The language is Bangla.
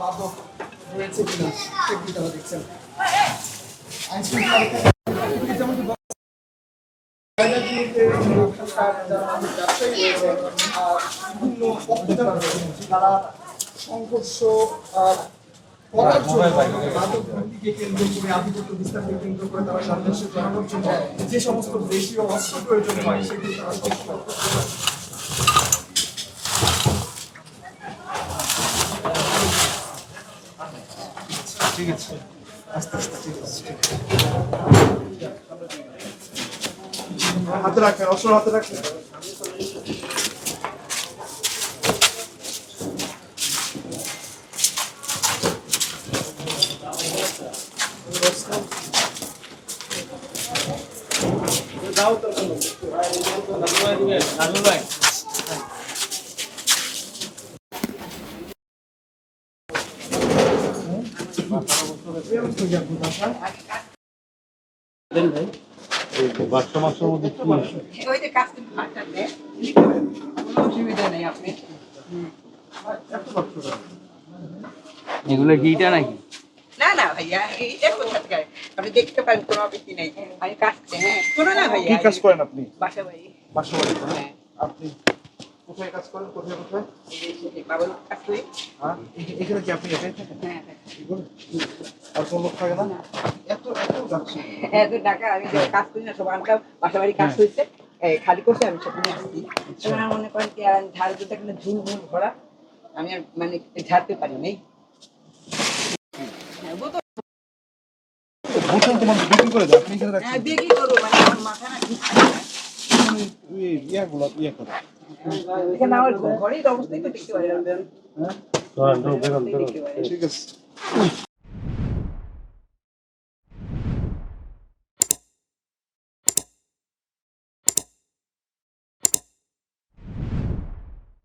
মাদক রয়েছে কিনা সেটি তারা দেখছেন। আইন শৃঙ্খলা রক্ষাকারী যেমন জায়গাগুলোতে যারা ব্যবসায়ী রয়েছে বিভিন্ন পক্ষ যারা রয়েছে তারা সংঘর্ষ করার জন্য মাদক ভিত্তিকে কেন্দ্র করে আধিপত্য বিস্তারকে কেন্দ্র করে তারা সামনে জড়ানোর জন্য যে সমস্ত দেশীয় অস্ত্র প্রয়োজন হয় সেগুলো তারা সবসময় ঠিক আছে আস্তে আস্তে ঠিক আছে হাতে রাখেন অস্ত্র হাতে রাখেন দাও তো নাজুল ভাই এগুলো হিটা নাকি? না না ভাইয়া এটা কোথা থেকে আপনি দেখতে পারেন কোনো আপত্তি নেই। আমি কাজ হ্যাঁ কোনো না ভাইয়া। কি কাজ করেন আপনি? বাসা বাড়ি। বাসা বাড়ি হ্যাঁ। আপনি কোথায় কাজ করেন? কোথায় কোথায়? এই বাবুল কাজ করি। হ্যাঁ এখানে কি আপনি একাই থাকেন? হ্যাঁ আর কোন লোক থাকে না? এত যাচ্ছে এত টাকা আমি যে কাজ করি না সব আনলাম বাসা বাড়ি কাজ হয়েছে খালি করছে আমি সব নিয়ে আসছি। আমার মনে করেন কি আর ঝাড় দুটো এখানে ঝুল ঝুল ভরা আমি আর মানে ঝাড়তে পারি নাই। বোতল তোমার বিক্রি করে দাও আপনি এখানে রাখছেন হ্যাঁ বিক্রি করবো মানে আমার মাথা না ইয়াগুলো ইয়ে করে এখানে আমার ঘরের অবস্থাই তো দেখতে পারি না। হ্যাঁ দেখতে পারি। ঠিক আছে